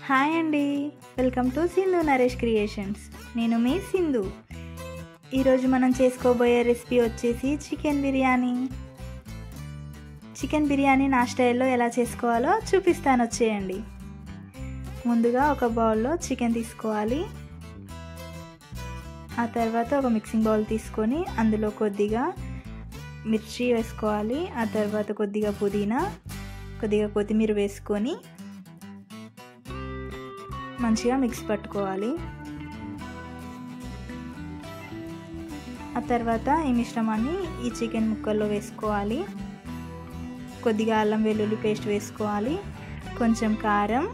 Hi అండి, welcome to Sindhu Naresh creations. నేను మీ సింధు. ఈరోజు మనం చేసుకోబోయే రెసిపీ వచ్చేసి చికెన్ బిర్యానీ. చికెన్ బిర్యానీ నా స్టైల్లో ఎలా చేసుకోవాలో చూపిస్తాను, వచ్చేయండి. ముందుగా ఒక బౌల్లో చికెన్ తీసుకోవాలి. ఆ తర్వాత ఒక మిక్సింగ్ బౌల్ తీసుకొని అందులో కొద్దిగా మిర్చి వేసుకోవాలి. ఆ తర్వాత కొద్దిగా పుదీనా, కొద్దిగా కొత్తిమీర వేసుకొని మంచిగా మిక్స్ పట్టుకోవాలి. ఆ తర్వాత ఈ మిశ్రమాన్ని ఈ చికెన్ ముక్కల్లో వేసుకోవాలి. కొద్దిగా అల్లం వెల్లుల్లి పేస్ట్ వేసుకోవాలి, కొంచెం కారం,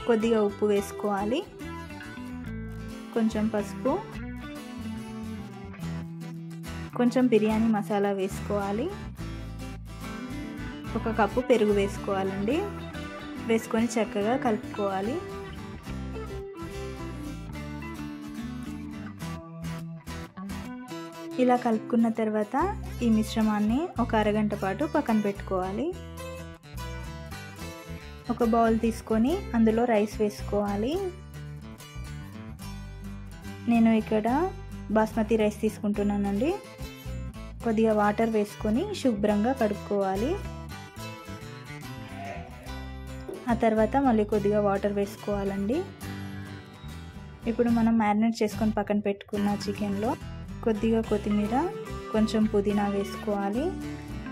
కొద్దిగా ఉప్పు వేసుకోవాలి, కొంచెం పసుపు, కొంచెం బిర్యానీ మసాలా వేసుకోవాలి, ఒక కప్పు పెరుగు వేసుకోవాలండి. వేసుకొని చక్కగా కలుపుకోవాలి. ఇలా కలుపుకున్న తర్వాత ఈ మిశ్రమాన్ని ఒక అరగంట పాటు పక్కన పెట్టుకోవాలి. ఒక బౌల్ తీసుకొని అందులో రైస్ వేసుకోవాలి. నేను ఇక్కడ బాస్మతి రైస్ తీసుకుంటున్నానండి. కొద్దిగా వాటర్ వేసుకొని శుభ్రంగా కడుక్కోవాలి. ఆ తర్వాత మళ్ళీ కొద్దిగా వాటర్ వేసుకోవాలండి. ఇప్పుడు మనం మ్యారినేట్ చేసుకొని పక్కన పెట్టుకున్న చికెన్లో కొద్దిగా కొత్తిమీర, కొంచెం పుదీనా వేసుకోవాలి,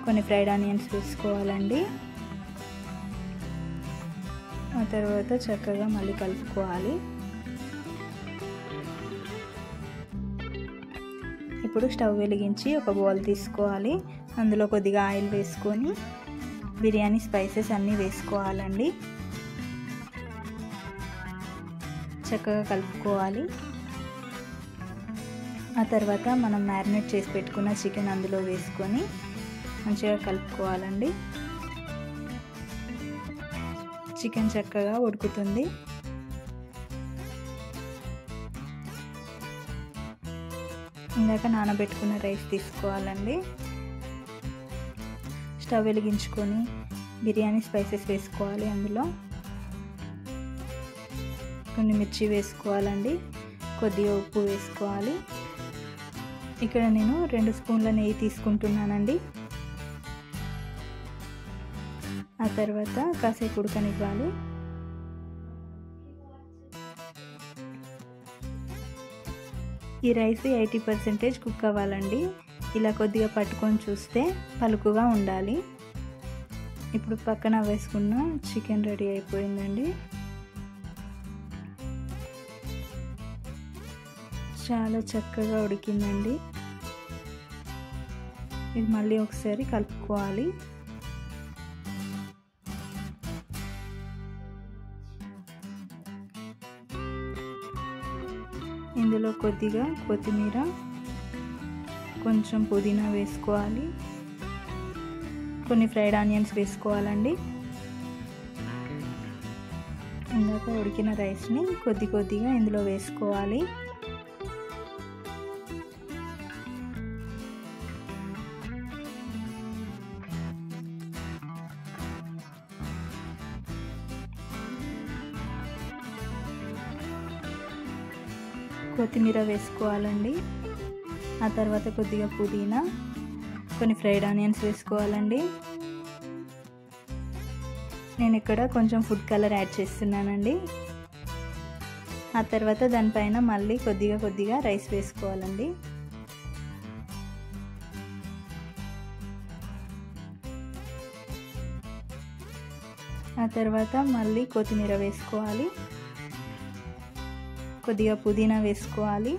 కొన్ని ఫ్రైడ్ ఆనియన్స్ వేసుకోవాలండి. ఆ తర్వాత చక్కగా మళ్ళీ కలుపుకోవాలి. ఇప్పుడు స్టవ్ వెలిగించి ఒక బౌల్ తీసుకోవాలి. అందులో కొద్దిగా ఆయిల్ వేసుకొని బిర్యానీ స్పైసెస్ అన్నీ వేసుకోవాలండి. చక్కగా కలుపుకోవాలి. ఆ తర్వాత మనం మ్యారినేట్ చేసి పెట్టుకున్న చికెన్ అందులో వేసుకొని మంచిగా కలుపుకోవాలండి. చికెన్ చక్కగా ఉడుకుతుంది. ఇందాక నానబెట్టుకున్న రైస్ తీసుకోవాలండి. స్టవ్ వెలిగించుకొని బిర్యానీ స్పైసెస్ వేసుకోవాలి. అందులో కొన్ని మిర్చి వేసుకోవాలండి, కొద్దిగా ఉప్పు వేసుకోవాలి. ఇక్కడ నేను 2 స్పూన్ల నెయ్యి తీసుకుంటున్నానండి. ఆ తర్వాత కాసేపు ఉడకనివ్వాలి. ఈ రైస్ 80% కుక్ అవ్వాలండి. ఇలా కొద్దిగా పట్టుకొని చూస్తే పలుకుగా ఉండాలి. ఇప్పుడు పక్కన వేసుకున్న చికెన్ రెడీ అయిపోయిందండి. చాలా చక్కగా ఉడికిందండి. ఇది మళ్ళీ ఒకసారి కలుపుకోవాలి. ఇందులో కొద్దిగా కొత్తిమీర, కొంచెం పుదీనా వేసుకోవాలి, కొన్ని ఫ్రైడ్ ఆనియన్స్ వేసుకోవాలండి. ఇందాక ఉడికిన రైస్ని కొద్ది కొద్దిగా ఇందులో వేసుకోవాలి. కొత్తిమీర వేసుకోవాలండి. ఆ తర్వాత కొద్దిగా పుదీనా, కొన్ని ఫ్రైడ్ ఆనియన్స్ వేసుకోవాలండి. నేను ఇక్కడ కొంచెం ఫుడ్ కలర్ యాడ్ చేస్తున్నానండి. ఆ తర్వాత దానిపైన మళ్ళీ కొద్దిగా రైస్ వేసుకోవాలండి. ఆ తర్వాత మళ్ళీ కొత్తిమీర వేసుకోవాలి, కొద్దిగా పుదీనా వేసుకోవాలి,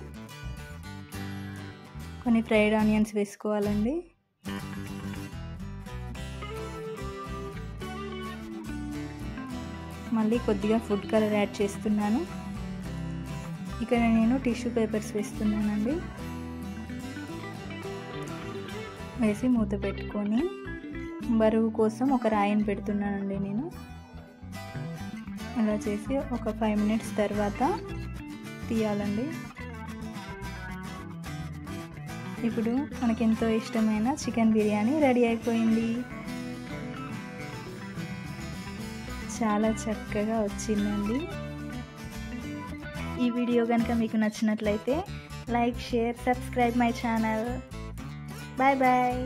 కొన్ని ఫ్రైడ్ ఆనియన్స్ వేసుకోవాలండి. మళ్ళీ కొద్దిగా ఫుడ్ కలర్ యాడ్ చేస్తున్నాను. ఇక్కడ నేను టిష్యూ పేపర్స్ వేస్తున్నానండి. వేసి మూత పెట్టుకొని బరువు కోసం ఒక రాయిని పెడుతున్నానండి నేను. అలా చేసి ఒక 5 మినిట్స్ తర్వాత తీయాలండి. ఇప్పుడు మనకెంతో ఇష్టమైన చికెన్ బిర్యానీ రెడీ అయిపోయింది. చాలా చక్కగా వచ్చిందండి. ఈ వీడియో కనుక మీకు నచ్చినట్లయితే like, share, subscribe my channel. Bye bye.